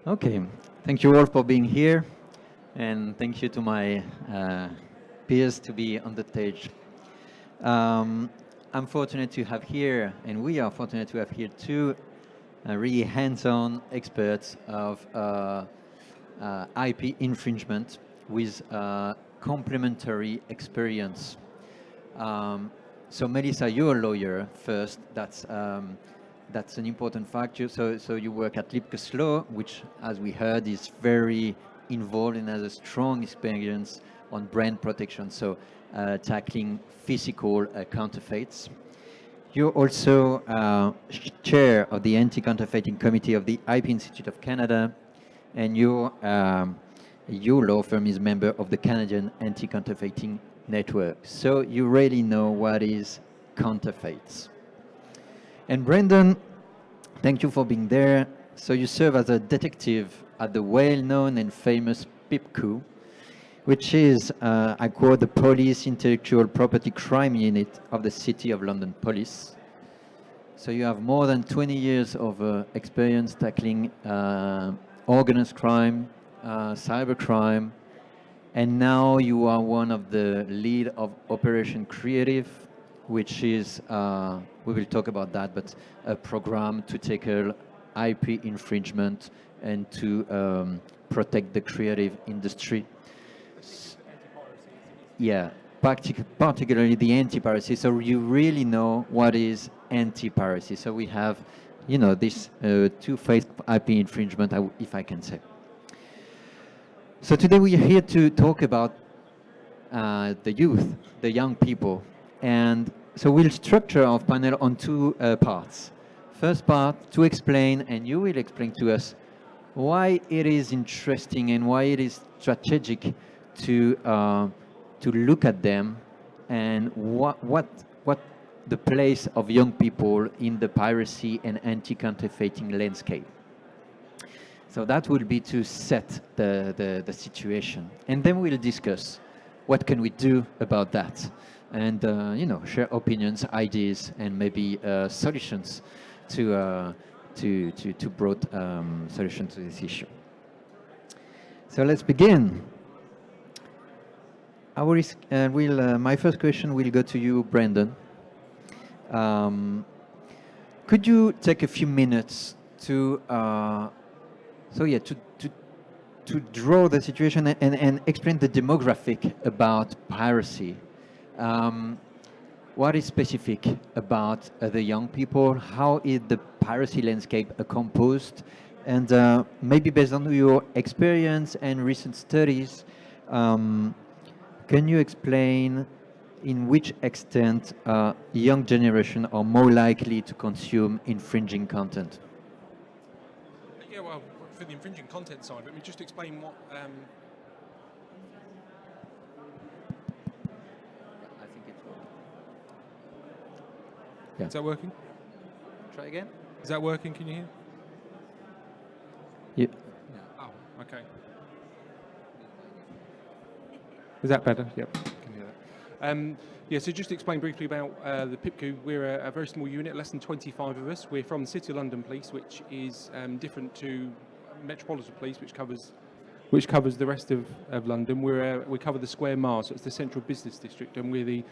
Okay, thank you all for being here, and thank you to my peers to be on the stage. Um, I'm fortunate to have here, and we are fortunate to have here two really hands-on experts of IP infringement with complementary experience. Um, so Melissa, you're a lawyer first. That's an important factor. So you work at Lipka's Law, which, as we heard, is very involved and has a strong experience on brand protection. So tackling physical counterfeits. You're also chair of the Anti-Counterfeiting Committee of the IP Institute of Canada, and your law firm is member of the Canadian Anti-Counterfeiting Network. So you really know what is counterfeits. And Brendan, thank you for being there. So you serve as a detective at the well-known and famous PIPCU, which is, I quote, the Police Intellectual Property Crime Unit of the City of London Police. So you have more than 20 years of experience tackling organized crime, cybercrime, and now you are one of the lead of Operation Creative, which is, we will talk about that, but a program to tackle IP infringement and to protect the creative industry. Yeah, particularly the anti-piracy. So you really know what is anti-piracy. So we have, this two-faced IP infringement, if I can say. So today we are here to talk about the youth, the young people. And so we'll structure our panel on two parts. First part, to explain, and you will explain to us why it is interesting and why it is strategic to look at them and what the place of young people in the piracy and anti-counterfeiting landscape. So that will be to set the situation. And then we'll discuss what can we do about that and share opinions, ideas, and maybe solutions to broad solutions to this issue. So let's begin. My first question will go to you, Brandon. Could you take a few minutes to draw the situation and explain the demographic about piracy? What is specific about the young people? How is the piracy landscape composed? And maybe based on your experience and recent studies, can you explain in which extent young generation are more likely to consume infringing content? Yeah, well, for the infringing content side, let me just explain what... I think it's working. Yeah. Is that working? Try again? Is that working? Can you hear? Yeah. Oh, okay. Is that better? Yep. Can hear that. So just to explain briefly about the PIPCU, we're a very small unit, less than 25 of us. We're from the City of London Police, which is different to Metropolitan Police, which covers the rest of London. We cover the Square Mile, so it's the central business district, and we're the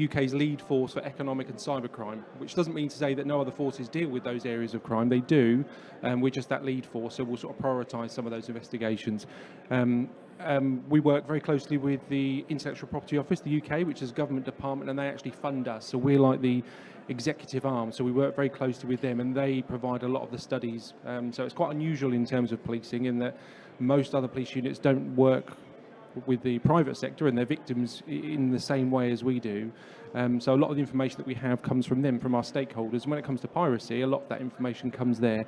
UK's lead force for economic and cybercrime, which doesn't mean to say that no other forces deal with those areas of crime. They do, and we're just that lead force, so we'll sort of prioritise some of those investigations. We work very closely with the Intellectual Property Office, the UK, which is a government department, and they actually fund us. So we're like the executive arm, so we work very closely with them, and they provide a lot of the studies. So it's quite unusual in terms of policing in that most other police units don't work with the private sector and their victims in the same way as we do. So a lot of the information that we have comes from them, from our stakeholders. And when it comes to piracy, a lot of that information comes there.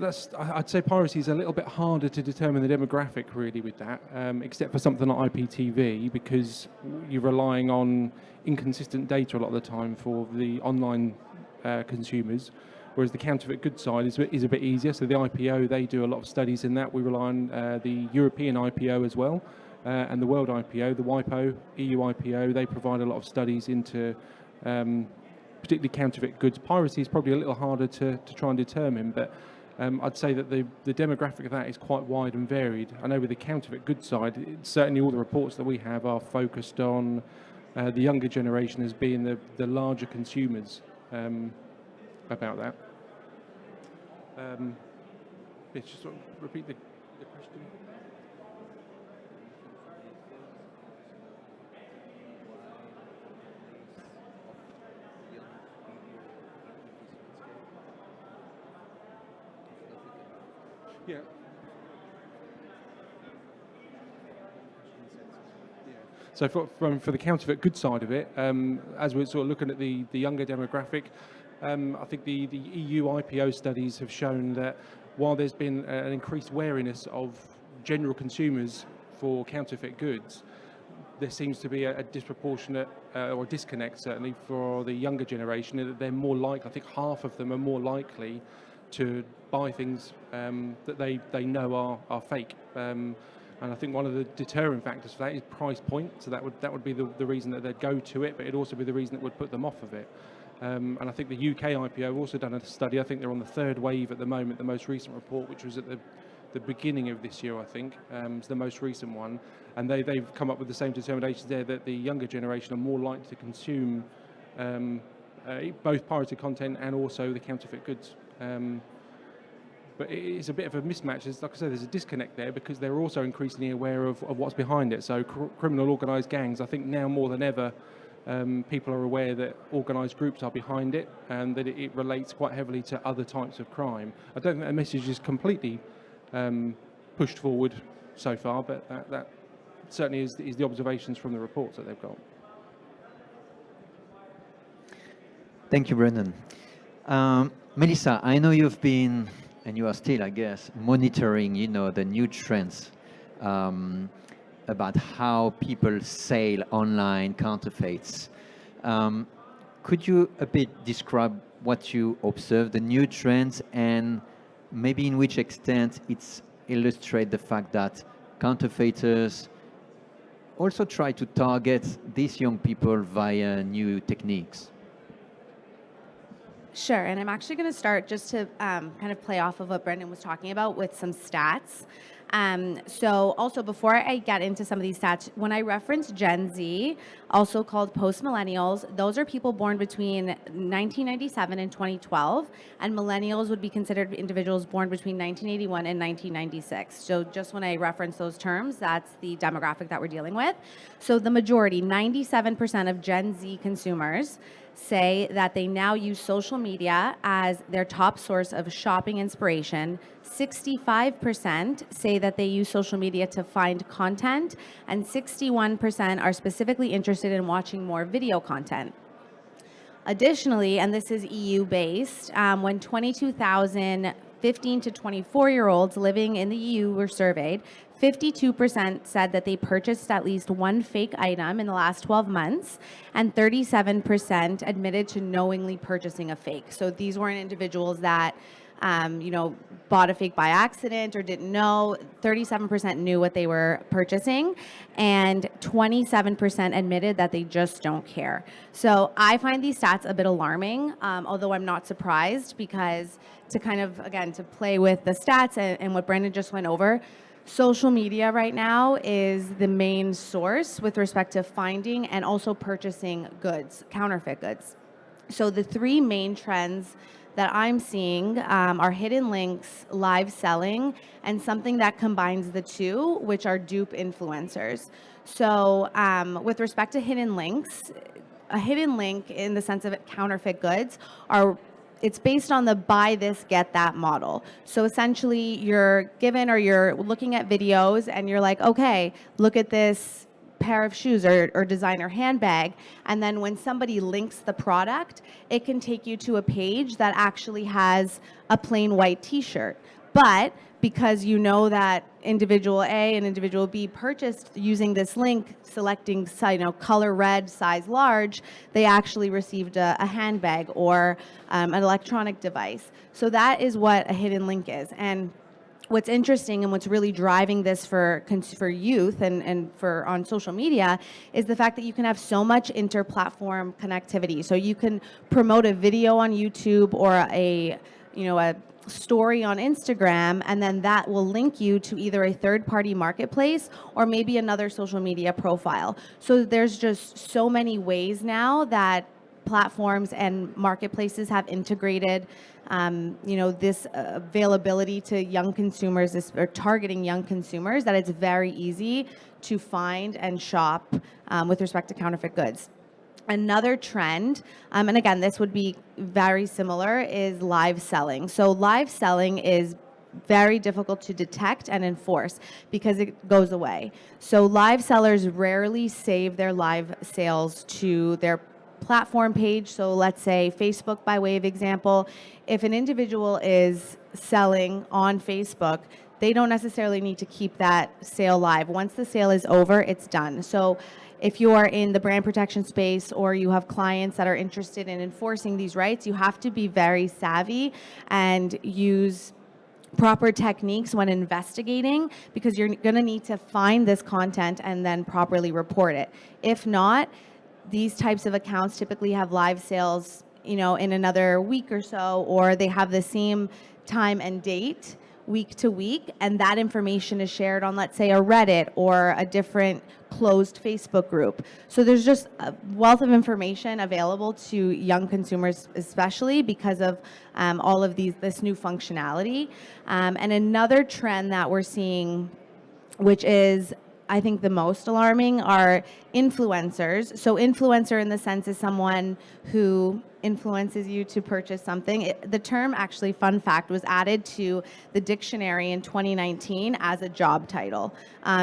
I'd say piracy is a little bit harder to determine the demographic really with that, except for something like IPTV, because you're relying on inconsistent data a lot of the time for the online consumers, whereas the counterfeit goods side is a bit easier. So the IPO, they do a lot of studies in that. We rely on the European IPO as well, and the World IPO, the WIPO, EU IPO, they provide a lot of studies into particularly counterfeit goods. Piracy is probably a little harder to try and determine, but I'd say that the demographic of that is quite wide and varied. I know with the counterfeit goods side, certainly all the reports that we have are focused on the younger generation as being the larger consumers about that. Just sort of repeat the question. Yeah. So for the counterfeit goods side of it, as we're sort of looking at the younger demographic, I think the EU IPO studies have shown that while there's been an increased wariness of general consumers for counterfeit goods, there seems to be a disproportionate or disconnect certainly for the younger generation, that they're more likely, I think half of them are more likely to buy things that they know are fake. And I think one of the deterring factors for that is price point. So that would be the reason that they'd go to it, but it'd also be the reason that would put them off of it. And I think the UK IPO have also done a study. I think they're on the third wave at the moment. The most recent report, which was at the beginning of this year, I think, is the most recent one. And they've come up with the same determinations there, that the younger generation are more likely to consume both pirated content and also the counterfeit goods. But it's a bit of a mismatch. Like I said, there's a disconnect there because they're also increasingly aware of what's behind it. So criminal organised gangs, I think now more than ever, people are aware that organised groups are behind it and that it relates quite heavily to other types of crime. I don't think the message is completely pushed forward so far, but that certainly is the observations from the reports that they've got. Thank you, Brendan. Melissa, I know you've been, and you are still, I guess, monitoring, the new trends about how people sell online counterfeits. Could you a bit describe what you observe, the new trends, and maybe in which extent it's illustrate the fact that counterfeiters also try to target these young people via new techniques? Sure, and I'm actually going to start just to kind of play off of what Brendan was talking about with some stats. So also before I get into some of these stats, when I reference Gen Z, also called post-millennials, those are people born between 1997 and 2012, and millennials would be considered individuals born between 1981 and 1996. So just when I reference those terms, that's the demographic that we're dealing with. So the majority, 97% of Gen Z consumers say that they now use social media as their top source of shopping inspiration. 65% say that they use social media to find content, and 61% are specifically interested in watching more video content. Additionally, and this is EU-based, when 22,000 15 to 24-year-olds living in the EU were surveyed, 52% said that they purchased at least one fake item in the last 12 months, and 37% admitted to knowingly purchasing a fake. So these weren't individuals that bought a fake by accident or didn't know. 37% knew what they were purchasing, and 27% admitted that they just don't care. So I find these stats a bit alarming, although I'm not surprised, because to kind of, again, to play with the stats and what Brendan just went over, social media right now is the main source with respect to finding and also purchasing goods, counterfeit goods. So the three main trends that I'm seeing are hidden links, live selling, and something that combines the two, which are dupe influencers. So with respect to hidden links, a hidden link in the sense of counterfeit goods it's based on the buy this, get that model. So essentially you're given, or you're looking at videos and you're like, okay, look at this pair of shoes or designer handbag, and then when somebody links the product, it can take you to a page that actually has a plain white t-shirt. But because you know that individual A and individual B purchased using this link, selecting color red, size large, they actually received a handbag or an electronic device. So that is what a hidden link is. And what's interesting and what's really driving this for youth and for on social media is the fact that you can have so much inter-platform connectivity. So you can promote a video on YouTube or a a story on Instagram, and then that will link you to either a third-party marketplace or maybe another social media profile. So there's just so many ways now that platforms and marketplaces have integrated this availability to young consumers, or targeting young consumers, that it's very easy to find and shop with respect to counterfeit goods. Another trend, and again, this would be very similar, is live selling. So live selling is very difficult to detect and enforce because it goes away. So live sellers rarely save their live sales to their platform page. So let's say Facebook, by way of example, if an individual is selling on Facebook, they don't necessarily need to keep that sale live. Once the sale is over, it's done. So if you are in the brand protection space or you have clients that are interested in enforcing these rights, you have to be very savvy and use proper techniques when investigating, because you're going to need to find this content and then properly report it. If not, these types of accounts typically have live sales, in another week or so, or they have the same time and date week to week, and that information is shared on, let's say, a Reddit or a different closed Facebook group. So there's just a wealth of information available to young consumers, especially because of all of this new functionality. And another trend that we're seeing, which is I think the most alarming, are influencers. So influencer in the sense is someone who influences you to purchase something. The term, actually, fun fact, was added to the dictionary in 2019 as a job title.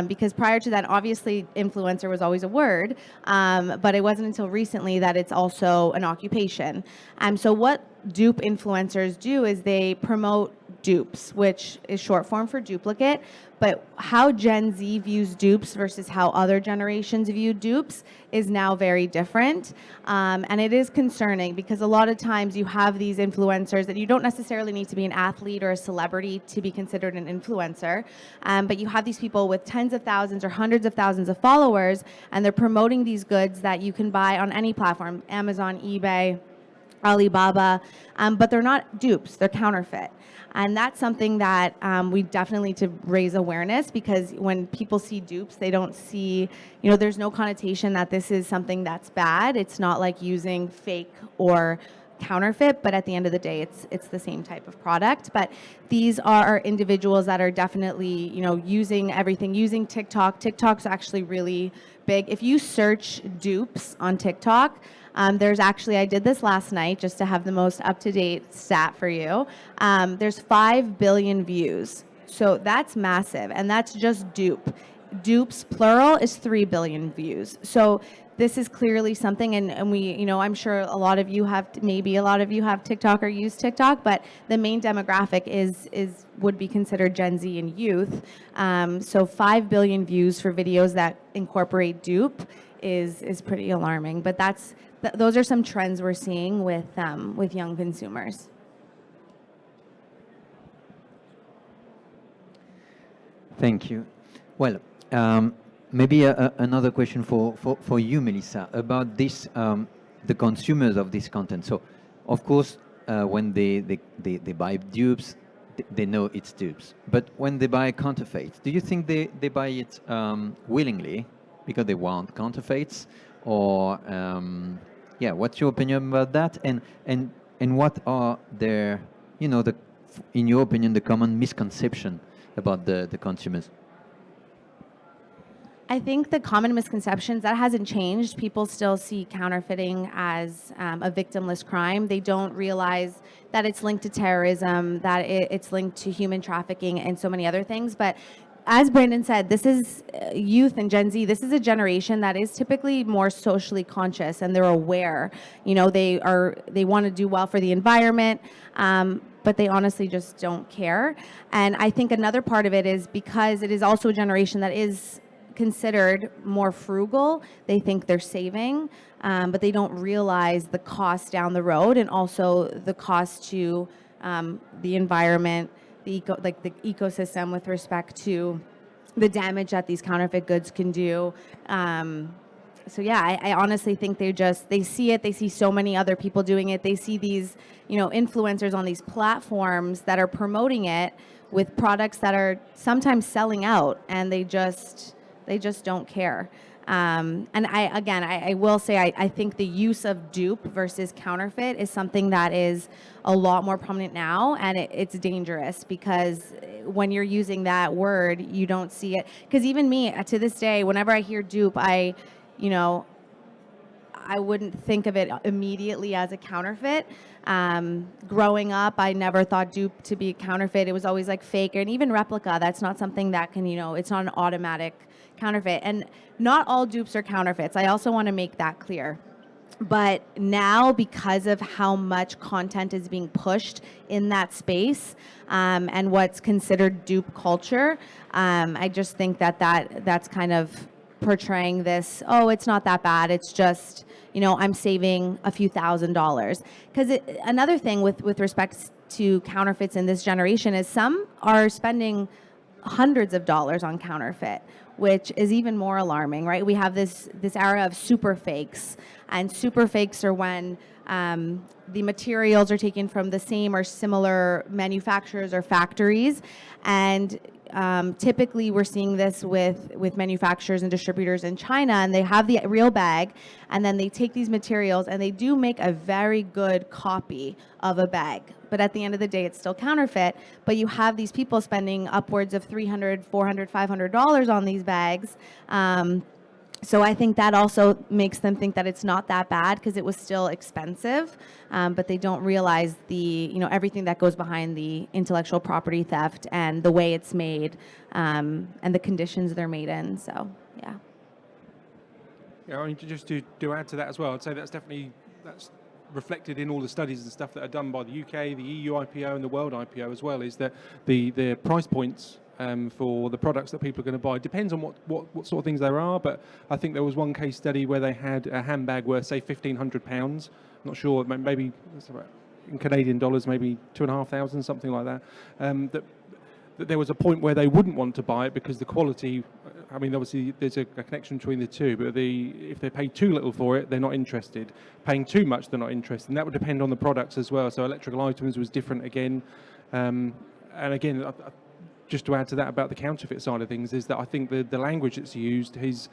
Because prior to that, obviously, influencer was always a word, but it wasn't until recently that it's also an occupation. So what dupe influencers do is they promote dupes, which is short form for duplicate. But how Gen Z views dupes versus how other generations view dupes is now very different. And it is concerning because a lot of times you have these influencers that you don't necessarily need to be an athlete or a celebrity to be considered an influencer. But you have these people with tens of thousands or hundreds of thousands of followers, and they're promoting these goods that you can buy on any platform, Amazon, eBay, Alibaba, but they're not dupes, they're counterfeit. And that's something that we definitely need to raise awareness, because when people see dupes, they don't see, there's no connotation that this is something that's bad. It's not like using fake or counterfeit, but at the end of the day, it's the same type of product. But these are individuals that are definitely, using everything, using TikTok. TikTok's actually really big. If you search dupes on TikTok, there's actually, I did this last night just to have the most up-to-date stat for you. There's 5 billion views. So that's massive, and that's just dupe. Dupes, plural, is 3 billion views. So this is clearly something, and we, I'm sure a lot of you have TikTok or use TikTok, but the main demographic would be considered Gen Z and youth. So 5 billion views for videos that incorporate dupe is pretty alarming. But those are some trends we're seeing with young consumers. Thank you. Well, maybe another question for you, Melissa, about this, the consumers of this content. So, of course, when they buy dupes, they know it's dupes. But when they buy counterfeits, do you think they buy it willingly because they want counterfeits? Or, what's your opinion about that? And what are their, in your opinion, the common misconception about the consumers? I think the common misconceptions, that hasn't changed. People still see counterfeiting as a victimless crime. They don't realize that it's linked to terrorism, that it's linked to human trafficking and so many other things. But as Brandon said, this is youth and Gen Z. This is a generation that is typically more socially conscious, and they're aware. They want to do well for the environment, but they honestly just don't care. And I think another part of it is because it is also a generation that is considered more frugal. They think they're saving, but they don't realize the cost down the road, and also the cost to the environment, the ecosystem with respect to the damage that these counterfeit goods can do. so yeah, I honestly think they see it. They see so many other people doing it. They see these, influencers on these platforms that are promoting it with products that are sometimes selling out, and they just don't care. And I will say, I think the use of dupe versus counterfeit is something that is a lot more prominent now, and it's dangerous because when you're using that word, you don't see it. Because even me, to this day, whenever I hear dupe, I wouldn't think of it immediately as a counterfeit. Growing up, I never thought dupe to be a counterfeit. It was always like fake, and even replica. That's not something that can, it's not an automatic counterfeit. And not all dupes are counterfeits. I also want to make that clear. But now, because of how much content is being pushed in that space, and what's considered dupe culture, I just think that's kind of portraying this, oh, it's not that bad. It's just, I'm saving a few $1,000s. Because another thing with respect to counterfeits in this generation is some are spending hundreds of dollars on counterfeit, which is even more alarming, right? We have this era of super fakes, and super fakes are when the materials are taken from the same or similar manufacturers or factories, and typically we're seeing this with manufacturers and distributors in China, and they have the real bag, and then they take these materials and they do make a very good copy of a bag. But at the end of the day, it's still counterfeit. But you have these people spending upwards of $300, $400, $500 on these bags. So I think that also makes them think that it's not that bad because it was still expensive, but they don't realize everything that goes behind the intellectual property theft and the way it's made, and the conditions they're made in. So yeah. Yeah, I mean, just to add to that as well, I'd say that's reflected in all the studies and stuff that are done by the UK, the EU IPO, and the World IPO as well. Is that the price points for the products that people are going to buy depends on what sort of things there are. But I think there was one case study where they had a handbag worth, say, £1,500. I'm not sure, maybe in Canadian dollars, maybe 2,500, something like that. That there was a point where they wouldn't want to buy it because the quality, I mean, obviously there's a connection between the two, but if they pay too little for it, they're not interested. Paying too much, they're not interested. And that would depend on the products as well. So electrical items was different again. And again, just to add to that about the counterfeit side of things, is that I think the language that's used has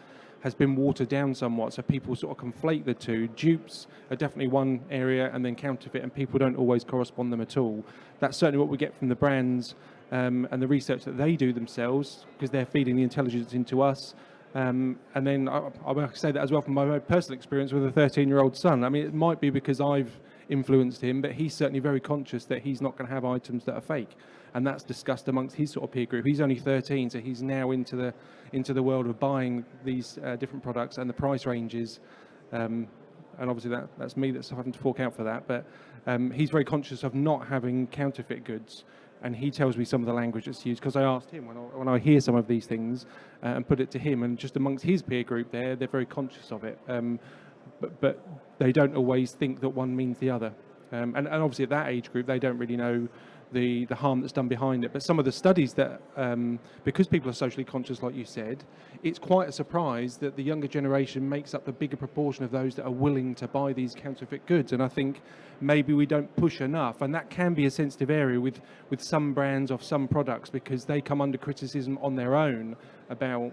been watered down somewhat, so people sort of conflate the two. Dupes are definitely one area, and then counterfeit, and people don't always correspond them at all. That's certainly what we get from the brands and the research that they do themselves, because they're feeding the intelligence into us. And then I say that as well from my own personal experience with a 13-year-old son. I mean, it might be because I've influenced him, but he's certainly very conscious that he's not going to have items that are fake. And that's discussed amongst his sort of peer group. He's only 13, so he's now into the world of buying these different products and the price ranges. And obviously that's me that's having to fork out for that. But he's very conscious of not having counterfeit goods. And he tells me some of the language that's used, because I asked him when I hear some of these things and put it to him. And just amongst his peer group they're very conscious of it. But they don't always think that one means the other. And obviously at that age group, they don't really know the harm that's done behind it. But some of the studies that, because people are socially conscious, like you said, it's quite a surprise that the younger generation makes up the bigger proportion of those that are willing to buy these counterfeit goods. And I think maybe we don't push enough, and that can be a sensitive area with some brands of some products, because they come under criticism on their own about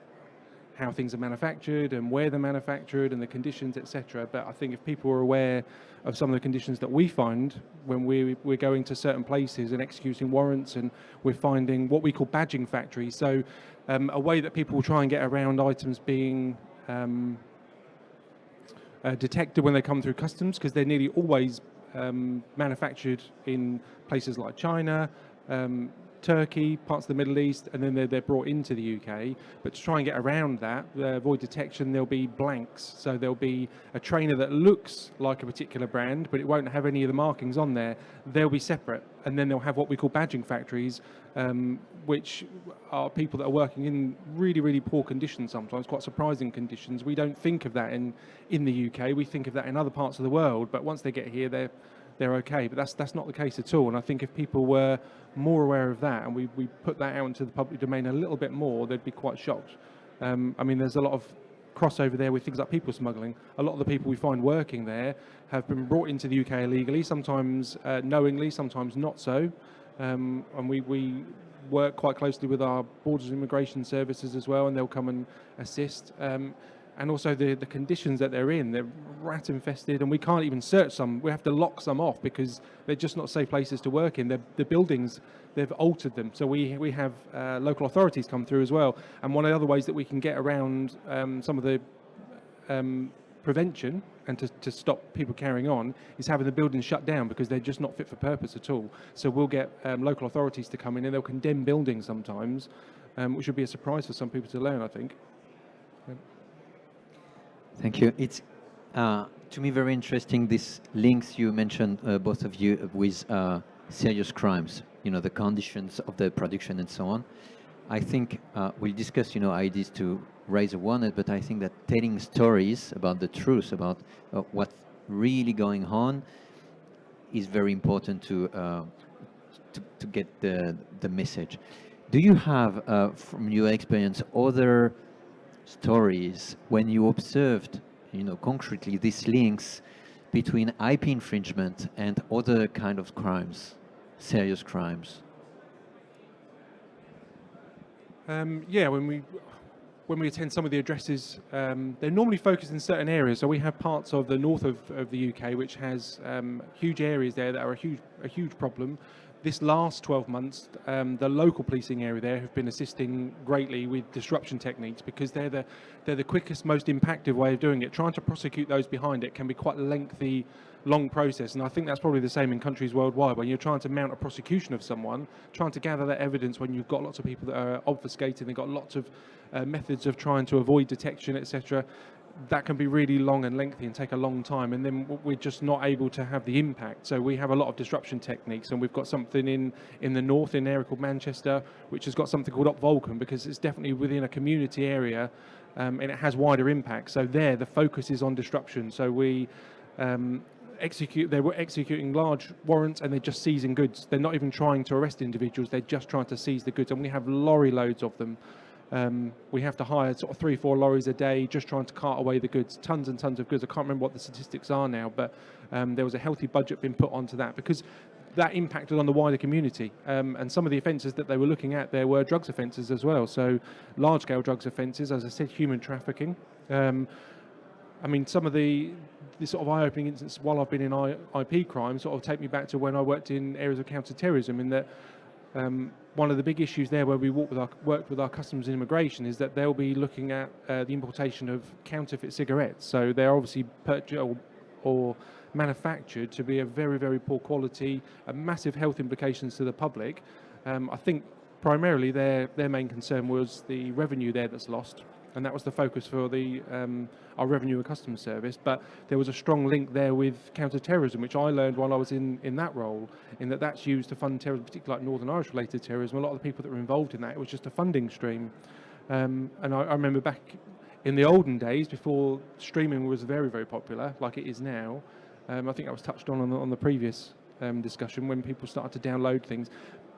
how things are manufactured and where they're manufactured and the conditions, etc. But I think if people are aware of some of the conditions that we find when we're going to certain places and executing warrants, and we're finding what we call badging factories, so a way that people will try and get around items being detected when they come through customs, because they're nearly always manufactured in places like China, Turkey, parts of the Middle East, and then they're brought into the UK. But to try and get around that, avoid detection, there'll be blanks. So there'll be a trainer that looks like a particular brand, but it won't have any of the markings on there. They'll be separate. And then they'll have what we call badging factories, which are people that are working in really, really poor conditions sometimes, quite surprising conditions. We don't think of that in the UK. We think of that in other parts of the world. But once they get here, they're okay, but that's not the case at all. And I think if people were more aware of that, and we put that out into the public domain a little bit more, they'd be quite shocked. I mean, there's a lot of crossover there with things like people smuggling. A lot of the people we find working there have been brought into the UK illegally, sometimes knowingly, sometimes not so. And we work quite closely with our Borders and Immigration Services as well, and they'll come and assist. And also the conditions that they're in, they're rat infested, and we can't even search some. We have to lock some off because they're just not safe places to work in. The buildings, they've altered them. So we have local authorities come through as well. And one of the other ways that we can get around some of the prevention and to stop people carrying on is having the buildings shut down because they're just not fit for purpose at all. So we'll get local authorities to come in and they'll condemn buildings sometimes, which would be a surprise for some people to learn, I think. Thank you. It's to me very interesting, these links you mentioned, both of you, with serious crimes, the conditions of the production and so on. I think we'll discuss, ideas to raise awareness, but I think that telling stories about the truth, about what's really going on, is very important to get the message. Do you have, from your experience, other stories when you observed, concretely these links between IP infringement and other kind of crimes, serious crimes? Yeah, when we attend some of the addresses, they're normally focused in certain areas. So we have parts of the north of the UK which has huge areas there that are a huge problem. This last 12 months, the local policing area there have been assisting greatly with disruption techniques because they're the quickest, most impactful way of doing it. Trying to prosecute those behind it can be quite a lengthy, long process, and I think that's probably the same in countries worldwide. When you're trying to mount a prosecution of someone, trying to gather that evidence when you've got lots of people that are obfuscating, they've got lots of methods of trying to avoid detection, etc. That can be really long and lengthy and take a long time, and then we're just not able to have the impact. So we have a lot of disruption techniques, and we've got something in the north, in an area called Manchester, which has got something called Up Vulcan, because it's definitely within a community area, and it has wider impact. So there, the focus is on disruption. So we they were executing large warrants, and they're just seizing goods. They're not even trying to arrest individuals, they're just trying to seize the goods, and we have lorry loads of them. We have to hire sort of 3-4 lorries a day just trying to cart away the goods, tons and tons of goods. I can't remember what the statistics are now, but there was a healthy budget being put onto that because that impacted on the wider community. And some of the offences that they were looking at, there were drugs offences as well. So large-scale drugs offences, as I said, human trafficking. I mean, some of the sort of eye-opening incidents while I've been in IP crime sort of take me back to when I worked in areas of counter-terrorism, in that one of the big issues there where we worked with our customs and immigration is that they'll be looking at the importation of counterfeit cigarettes. So they're obviously purchased or manufactured to be of very, very poor quality, massive health implications to the public. I think primarily their main concern was the revenue there that's lost, and that was the focus for our revenue and customs service. But there was a strong link there with counter-terrorism, which I learned while I was in that role, in that's used to fund terrorism, particularly like Northern Irish-related terrorism. A lot of the people that were involved in that, it was just a funding stream. And I remember back in the olden days, before streaming was very, very popular, like it is now, I think that was touched on the previous discussion, when people started to download things.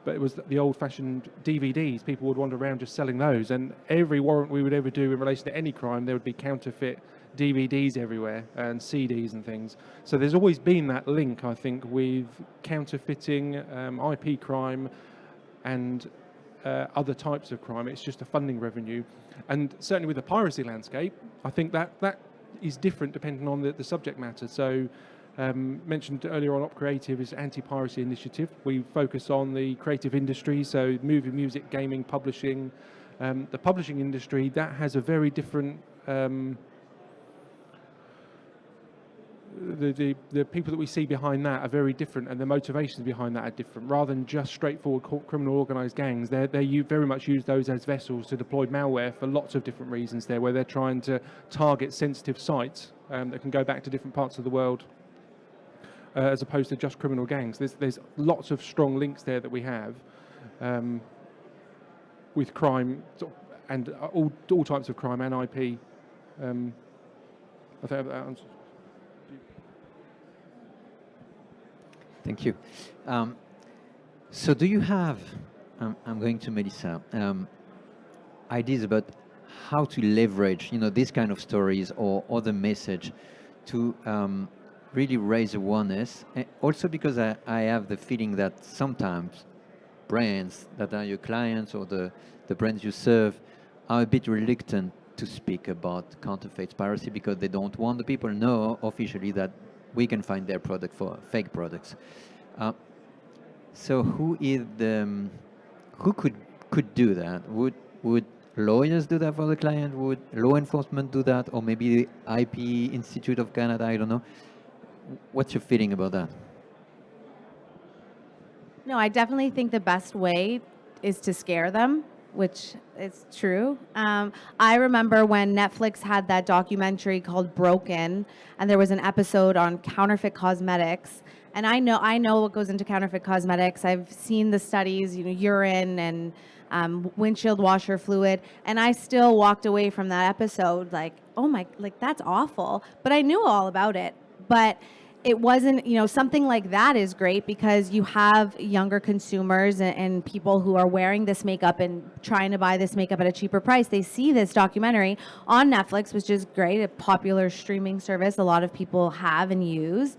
But it was the old-fashioned DVDs. People would wander around just selling those, and every warrant we would ever do in relation to any crime, there would be counterfeit DVDs everywhere and CDs and things. So there's always been that link, I think, with counterfeiting, IP crime, and other types of crime. It's just a funding revenue, and certainly with the piracy landscape, I think that is different depending on the subject matter. So. Mentioned earlier on, Op Creative is anti-piracy initiative. We focus on the creative industry, so movie, music, gaming, publishing. The publishing industry, that has a very different... The people that we see behind that are very different, and the motivations behind that are different. Rather than just straightforward criminal organised gangs, they very much use those as vessels to deploy malware for lots of different reasons there, where they're trying to target sensitive sites that can go back to different parts of the world. As opposed to just criminal gangs. There's lots of strong links there that we have with crime and all types of crime and IP. I think that answers. Thank you. So do you have, I'm going to Melissa, ideas about how to leverage, these kind of stories or other message to really raise awareness. And also because I have the feeling that sometimes brands that are your clients or the brands you serve are a bit reluctant to speak about counterfeit piracy because they don't want the people to know officially that we can find their product for fake products. So who could do that? Would lawyers do that for the client? Would law enforcement do that? Or maybe the IP Institute of Canada? I don't know. What's your feeling about that? No, I definitely think the best way is to scare them, which is true. I remember when Netflix had that documentary called Broken, and there was an episode on counterfeit cosmetics. And I know what goes into counterfeit cosmetics. I've seen the studies, urine and windshield washer fluid, and I still walked away from that episode like, oh my, like that's awful. But I knew all about it. But it wasn't, something like that is great because you have younger consumers and people who are wearing this makeup and trying to buy this makeup at a cheaper price. They see this documentary on Netflix, which is great, a popular streaming service a lot of people have and use.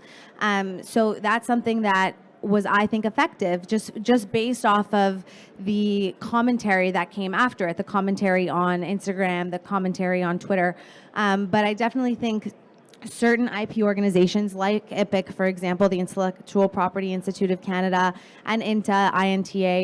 So that's something that was, I think, effective just based off of the commentary that came after it, the commentary on Instagram, the commentary on Twitter. But I definitely think certain IP organizations like IPIC, for example, the Intellectual Property Institute of Canada, and INTA,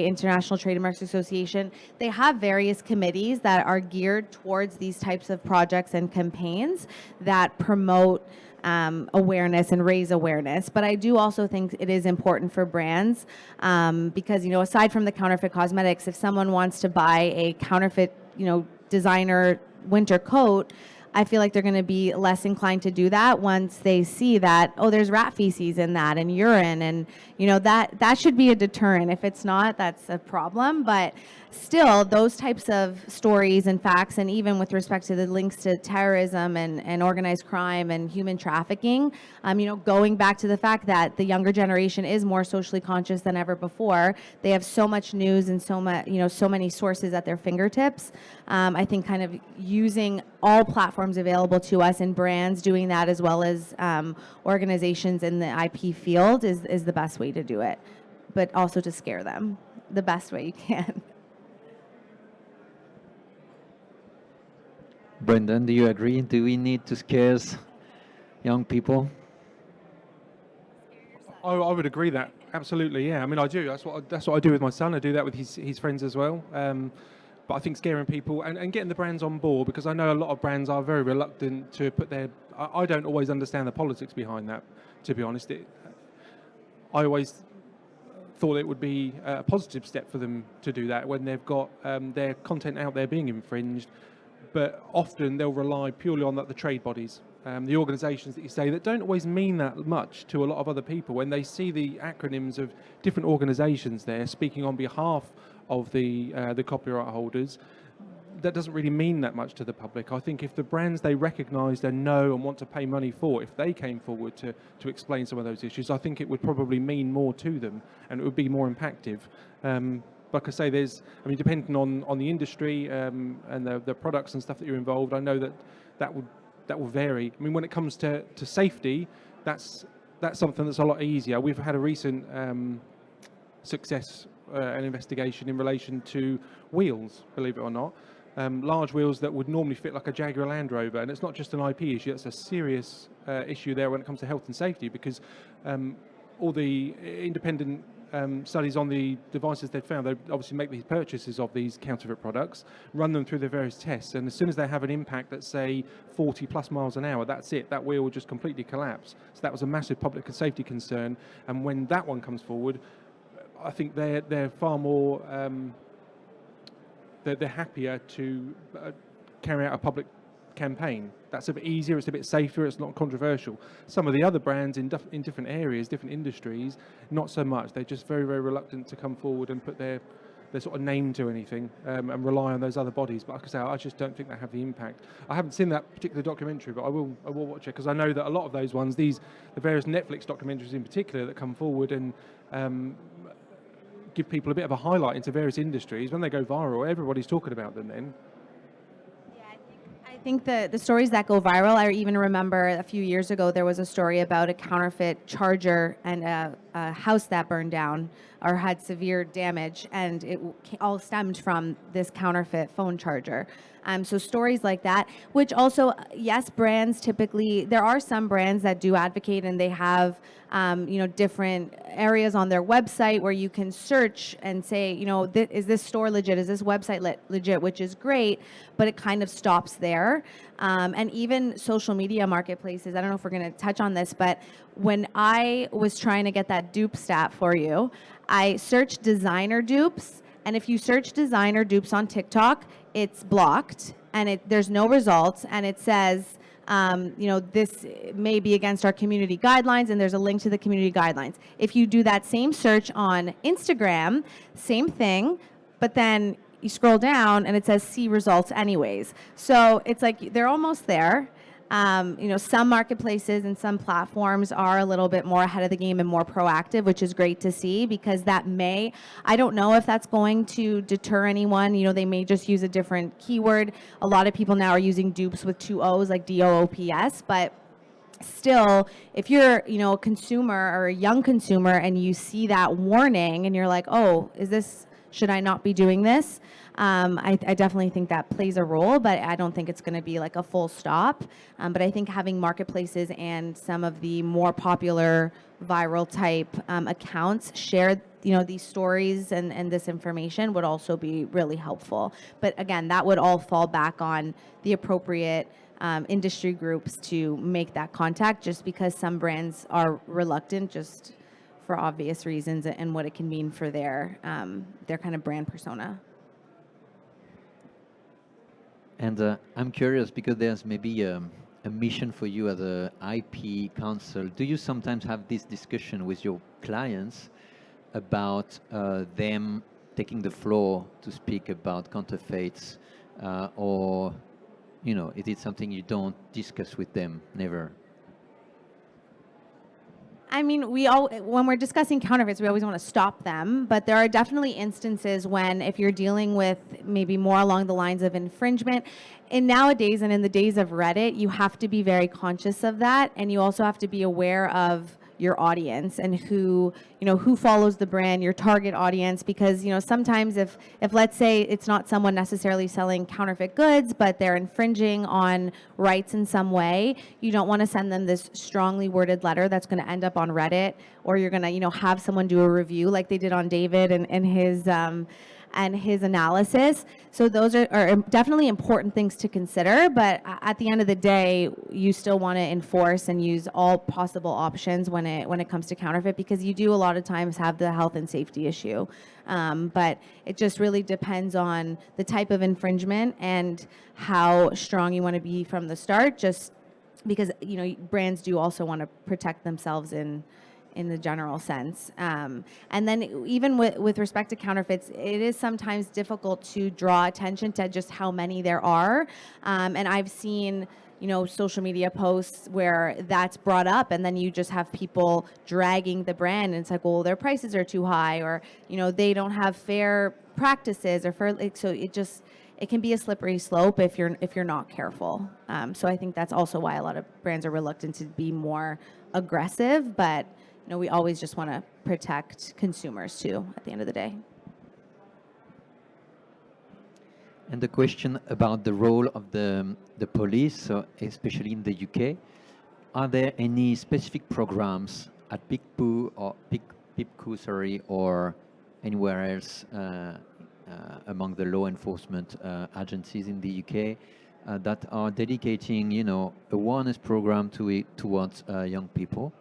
International Trade and Marks Association, they have various committees that are geared towards these types of projects and campaigns that promote awareness and raise awareness. But I do also think it is important for brands because, aside from the counterfeit cosmetics, if someone wants to buy a counterfeit, designer winter coat, I feel like they're going to be less inclined to do that once they see that, oh, there's rat feces in that and urine, and that should be a deterrent. If it's not, that's a problem. But still, those types of stories and facts, and even with respect to the links to terrorism and organized crime and human trafficking, going back to the fact that the younger generation is more socially conscious than ever before. They have so much news and so many sources at their fingertips. I think kind of using all platforms available to us and brands doing that, as well as organizations in the IP field, is the best way to do it, but also to scare them the best way you can. Brendan, do you agree? Do we need to scare young people? I would agree that absolutely, yeah. I mean, I do. That's what I do with my son. I do that with his friends as well. But I think scaring people and getting the brands on board, because I know a lot of brands are very reluctant to put their. I don't always understand the politics behind that, to be honest. I always thought it would be a positive step for them to do that when they've got their content out there being infringed. But often they'll rely purely on the trade bodies, the organisations that you say, that don't always mean that much to a lot of other people. When they see the acronyms of different organisations there speaking on behalf of the copyright holders, that doesn't really mean that much to the public. I think if the brands they recognise and know and want to pay money for, if they came forward to explain some of those issues, I think it would probably mean more to them and it would be more impactful. Like I say, depending on the industry and the products and stuff that you're involved, I know that will vary. I mean, when it comes to safety, that's something that's a lot easier. We've had a recent success an investigation in relation to wheels, believe it or not. Large wheels that would normally fit like a Jaguar Land Rover, and it's not just an IP issue, it's a serious issue there when it comes to health and safety, because all the independent studies on the devices they've found, they obviously make these purchases of these counterfeit products, run them through their various tests, and as soon as they have an impact at, say, 40 plus miles an hour, that's it, that wheel will just completely collapse. So that was a massive public safety concern, and when that one comes forward, I think they're far more, they're happier to carry out a public campaign. That's a bit easier, it's a bit safer, it's not controversial. Some of the other brands in different areas, different industries, not so much. They're just very, very reluctant to come forward and put their sort of name to anything and rely on those other bodies. But like I say, I just don't think they have the impact. I haven't seen that particular documentary, but I will watch it, because I know that a lot of those ones, the various Netflix documentaries in particular that come forward and give people a bit of a highlight into various industries, when they go viral, everybody's talking about them then. think the stories that go viral, I even remember a few years ago there was a story about a counterfeit charger and a house that burned down or had severe damage, and it all stemmed from this counterfeit phone charger. So stories like that, which also, yes, brands typically, there are some brands that do advocate and they have, different areas on their website where you can search and say, is this store legit? Is this website legit? Which is great, but it kind of stops there. And even social media marketplaces, I don't know if we're going to touch on this, but when I was trying to get that dupe stat for you, I searched designer dupes. And if you search designer dupes on TikTok, it's blocked and there's no results, and it says, this may be against our community guidelines, and there's a link to the community guidelines. If you do that same search on Instagram, same thing, but then you scroll down and it says see results anyways. So it's like they're almost there. Some marketplaces and some platforms are a little bit more ahead of the game and more proactive, which is great to see, because I don't know if that's going to deter anyone. They may just use a different keyword. A lot of people now are using dupes with 2 O's, like DOOPS, but still, if you're, a consumer or a young consumer and you see that warning and you're like, oh, should I not be doing this? I definitely think that plays a role, but I don't think it's going to be like a full stop. But I think having marketplaces and some of the more popular viral type accounts share, these stories and this information would also be really helpful. But again, that would all fall back on the appropriate industry groups to make that contact, just because some brands are reluctant, just for obvious reasons, and what it can mean for their kind of brand persona. And I'm curious, because there's maybe a mission for you as a IP counsel. Do you sometimes have this discussion with your clients about them taking the floor to speak about counterfeits, or is it something you don't discuss with them? Never. I mean, when we're discussing counterfeits, we always want to stop them, but there are definitely instances when, if you're dealing with maybe more along the lines of infringement, and nowadays and in the days of Reddit, you have to be very conscious of that, and you also have to be aware of your audience and who follows the brand, your target audience, because sometimes if let's say it's not someone necessarily selling counterfeit goods, but they're infringing on rights in some way, you don't want to send them this strongly worded letter that's going to end up on Reddit, or you're going to have someone do a review like they did on David and his analysis. So those are definitely important things to consider, but at the end of the day, you still want to enforce and use all possible options when it comes to counterfeit, because you do a lot of times have the health and safety issue. But it just really depends on the type of infringement and how strong you want to be from the start, just because brands do also want to protect themselves in the general sense. And then even with respect to counterfeits, it is sometimes difficult to draw attention to just how many there are. And I've seen, social media posts where that's brought up, and then you just have people dragging the brand, and it's like, well, their prices are too high, or, they don't have fair practices, or so it can be a slippery slope if you're not careful. So I think that's also why a lot of brands are reluctant to be more aggressive, but we always just want to protect consumers too at the end of the day. And the question about the role of the police, so especially in the UK, are there any specific programs at PIPCO or anywhere else among the law enforcement agencies in the UK that are dedicating, awareness program towards young people?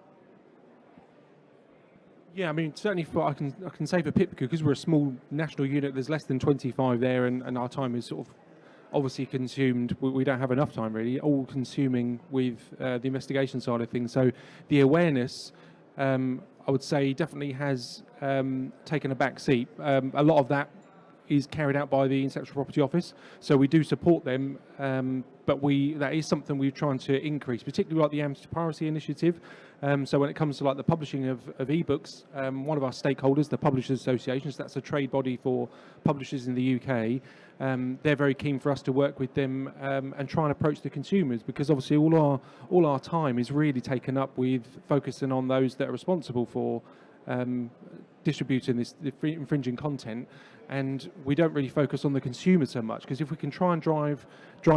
Yeah, I mean, certainly I can say for PIPCO, because we're a small national unit, there's less than 25 there, and our time is sort of obviously consumed. We don't have enough time, really, all consuming with the investigation side of things. So the awareness, I would say, definitely has taken a back seat. A lot of that is carried out by the Intellectual Property Office, so we do support them, but that is something we're trying to increase, particularly like the anti-piracy initiative. So when it comes to like the publishing of ebooks, one of our stakeholders, the Publishers Association, so that's a trade body for publishers in the UK, they're very keen for us to work with them and try and approach the consumers, because obviously all our time is really taken up with focusing on those that are responsible for distributing this infringing content, and we don't really focus on the consumer so much, because if we can try and drive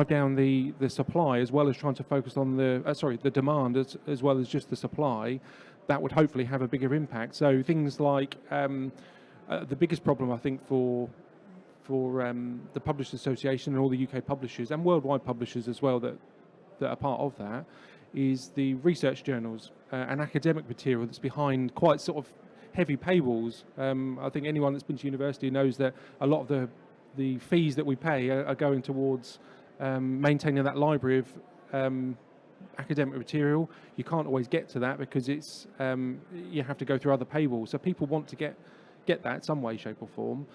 down the supply as well as trying to focus on the demand as well as just the supply, that would hopefully have a bigger impact. So things like the biggest problem I think for the Publishers Association and all the UK publishers and worldwide publishers as well that are part of that is the research journals and academic material that's behind quite sort of heavy paywalls. I think anyone that's been to university knows that a lot of the fees that we pay are going towards maintaining that library of academic material. You can't always get to that because it's you have to go through other paywalls. So people want to get that some way, shape or form.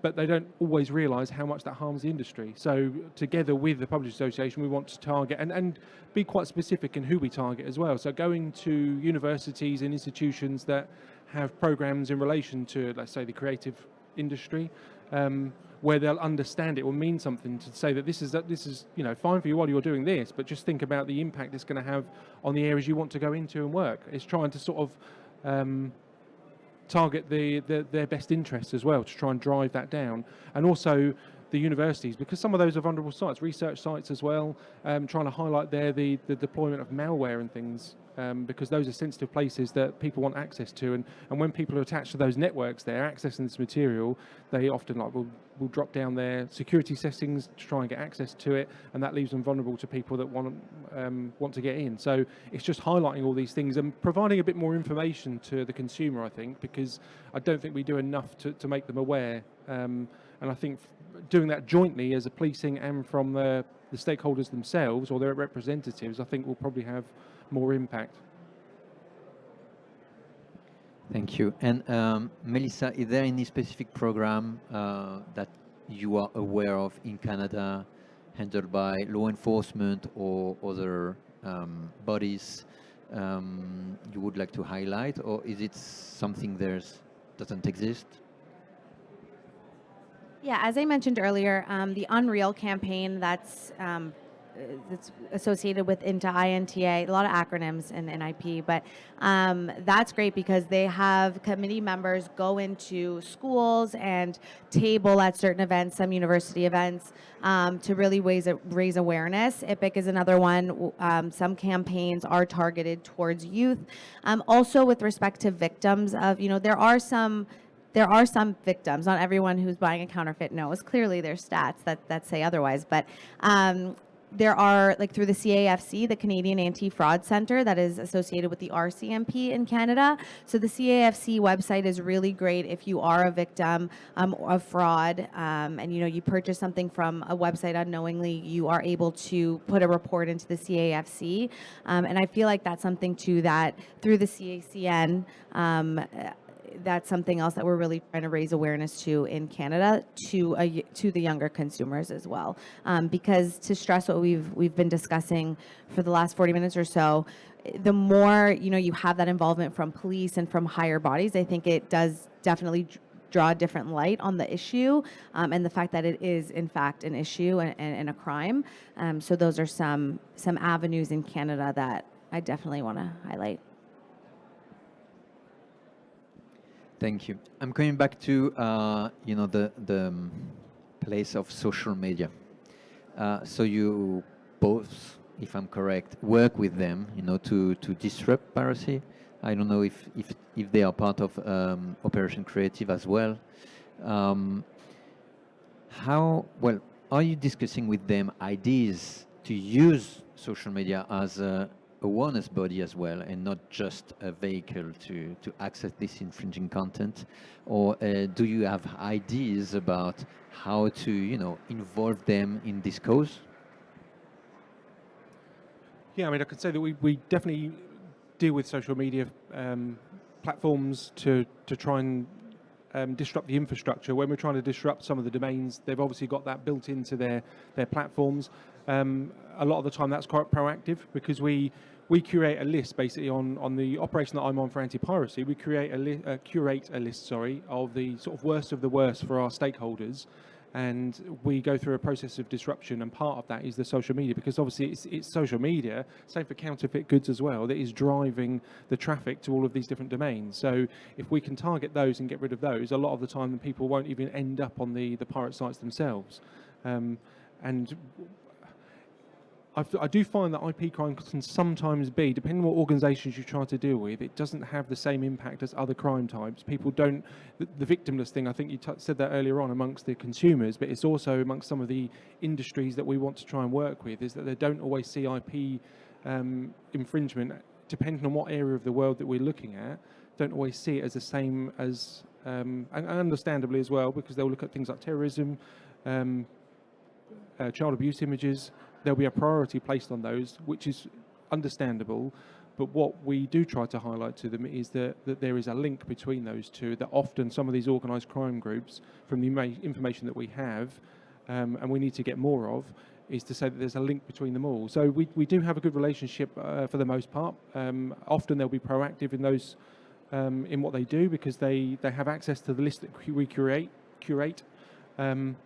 But they don't always realise how much that harms the industry. So together with the Publishers Association, we want to target and be quite specific in who we target as well. So going to universities and institutions that have programs in relation to, let's say, the creative industry, where they'll understand it will mean something to say that this is fine for you while you're doing this, but just think about the impact it's going to have on the areas you want to go into and work. It's trying to sort of target their best interests as well, to try and drive that down. And also the universities, because some of those are vulnerable sites, research sites as well, trying to highlight there the deployment of malware and things, because those are sensitive places that people want access to, and when people are attached to those networks there, accessing this material, they often will drop down their security settings to try and get access to it, and that leaves them vulnerable to people that want to get in. So it's just highlighting all these things and providing a bit more information to the consumer, I think, because I don't think we do enough to make them aware, and I think doing that jointly as a policing and from the stakeholders themselves or their representatives, I think will probably have more impact. Thank you. And Melissa, is there any specific program that you are aware of in Canada, handled by law enforcement or other bodies, you would like to highlight, or is it something doesn't exist? Yeah, as I mentioned earlier, the Unreal campaign that's associated with INTA, a lot of acronyms in IP, but that's great because they have committee members go into schools and table at certain events, some university events, to really raise awareness. IPIC is another one. Some campaigns are targeted towards youth. Also with respect to victims of, there are some victims. Not everyone who's buying a counterfeit knows. Clearly, there's stats that say otherwise. But there are, like through the CAFC, the Canadian Anti-Fraud Center, that is associated with the RCMP in Canada. So the CAFC website is really great if you are a victim of fraud, and you purchase something from a website unknowingly. You are able to put a report into the CAFC, and I feel like that's something too that through the CACN. That's something else that we're really trying to raise awareness to in Canada to the younger consumers as well, because to stress what we've been discussing for the last 40 minutes or so, the more you have that involvement from police and from higher bodies, I think it does definitely draw a different light on the issue, and the fact that it is in fact an issue and a crime. So those are some avenues in Canada that I definitely want to highlight. Thank you. I'm coming back to the place of social media. So you both, if I'm correct, work with them, to disrupt piracy. I don't know if they are part of Operation Creative as well. Are you discussing with them ideas to use social media as a awareness body as well, and not just a vehicle to access this infringing content? Or do you have ideas about how to involve them in this cause? Yeah, I mean, I could say that we definitely deal with social media platforms to try and disrupt the infrastructure. When we're trying to disrupt some of the domains, they've obviously got that built into their platforms. A lot of the time that's quite proactive, because we curate a list basically on the operation that I'm on for anti-piracy. We curate a list of the sort of worst of the worst for our stakeholders, and we go through a process of disruption, and part of that is the social media, because obviously it's social media, same for counterfeit goods as well, that is driving the traffic to all of these different domains. So if we can target those and get rid of those, a lot of the time the people won't even end up on the pirate sites themselves. And I do find that IP crime can sometimes be, depending on what organisations you try to deal with, it doesn't have the same impact as other crime types. People don't, the victimless thing, I think you said that earlier on, amongst the consumers, but it's also amongst some of the industries that we want to try and work with, is that they don't always see IP infringement, depending on what area of the world that we're looking at, don't always see it as the same as, and understandably as well, because they'll look at things like terrorism, child abuse images. There'll be a priority placed on those, which is understandable. But what we do try to highlight to them is that there is a link between those two, that often some of these organised crime groups, from the information that we have, and we need to get more of, is to say that there's a link between them all. So we do have a good relationship for the most part. Often they'll be proactive in those, in what they do, because they have access to the list that we curate, and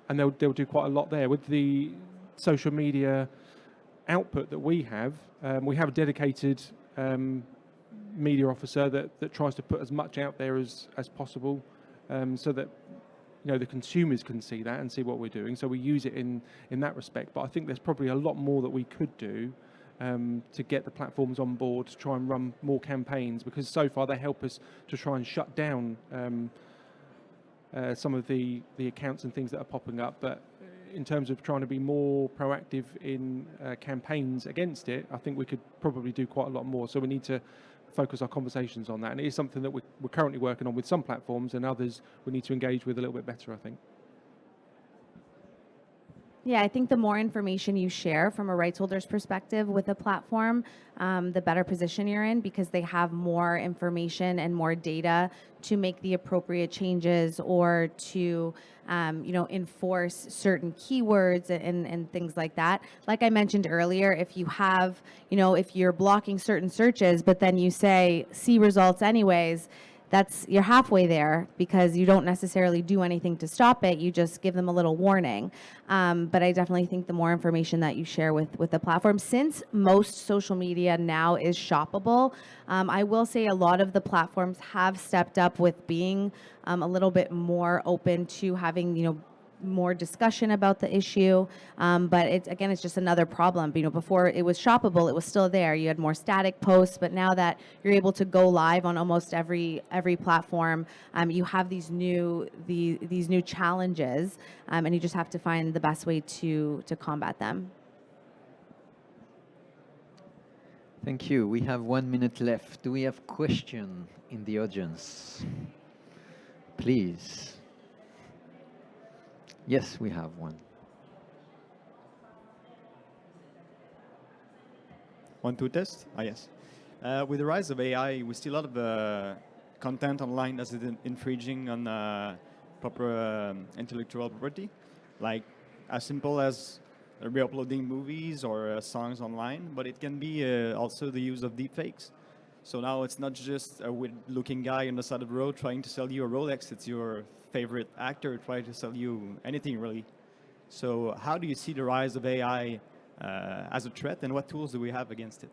they'll do quite a lot there. With the social media output that we have a dedicated media officer that tries to put as much out there as possible, so that the consumers can see that and see what we're doing. So we use it in that respect. But I think there's probably a lot more that we could do to get the platforms on board, to try and run more campaigns, because so far they help us to try and shut down some of the accounts and things that are popping up. But in terms of trying to be more proactive in campaigns against it, I think we could probably do quite a lot more. So we need to focus our conversations on that. And it is something that we're currently working on with some platforms, and others we need to engage with a little bit better, I think. Yeah, I think the more information you share from a rights holder's perspective with a platform, the better position you're in, because they have more information and more data to make the appropriate changes, or to enforce certain keywords and things like that. Like I mentioned earlier, if you have, if you're blocking certain searches, but then you say see results anyways, you're halfway there, because you don't necessarily do anything to stop it. You just give them a little warning. But I definitely think the more information that you share with the platform, since most social media now is shoppable, I will say a lot of the platforms have stepped up with being a little bit more open to having, more discussion about the issue, but it's just another problem. Before it was shoppable, it was still there. You had more static posts, but now that you're able to go live on almost every platform, you have these new challenges, and you just have to find the best way to combat them. Thank you. We have 1 minute left. Do we have question in the audience? Please. Yes, we have one. 1, 2 test? Yes. With the rise of AI, we see a lot of content online that's infringing on proper intellectual property, like as simple as re-uploading movies or songs online, but it can be also the use of deepfakes. So now it's not just a weird-looking guy on the side of the road trying to sell you a Rolex. It's your favorite actor trying to sell you anything, really. So how do you see the rise of AI as a threat, and what tools do we have against it?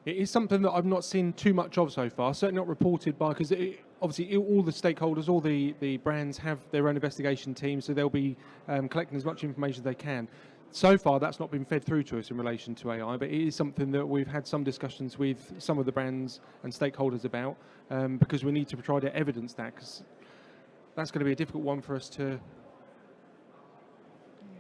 It is something that I've not seen too much of so far, certainly not reported by, because obviously all the stakeholders, all the brands have their own investigation teams, so they'll be collecting as much information as they can. So far, that's not been fed through to us in relation to AI, but it is something that we've had some discussions with some of the brands and stakeholders about, because we need to try to evidence that, because that's going to be a difficult one for us to...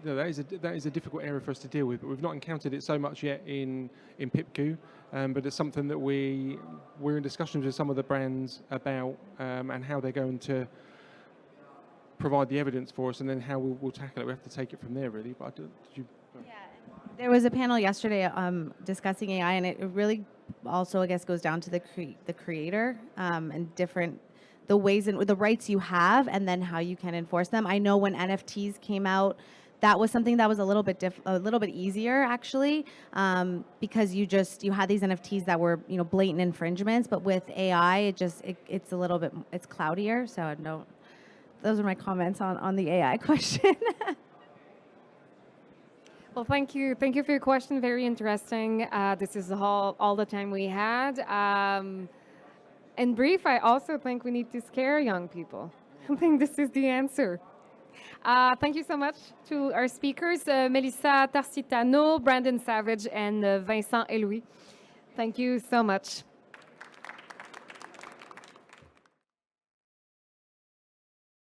that is a difficult area for us to deal with, but we've not encountered it so much yet in PIPQ, but it's something that we're in discussions with some of the brands about, and how they're going to provide the evidence for us, and then how we'll tackle it. We have to take it from there, really. But There was a panel yesterday discussing AI, and it really also, I guess, goes down to the creator and the ways and the rights you have, and then how you can enforce them. I know when NFTs came out, that was something that was a little bit easier actually, because you had these NFTs that were blatant infringements. But with AI, it's a little bit cloudier. So I don't. Those are my comments on the AI question. Well, thank you. Thank you for your question. Very interesting. This is all the time we had. In brief, I also think we need to scare young people. I think this is the answer. Thank you so much to our speakers, Melissa TARSITANO, Brandon Savage, and Vincent HELLUY. Thank you so much.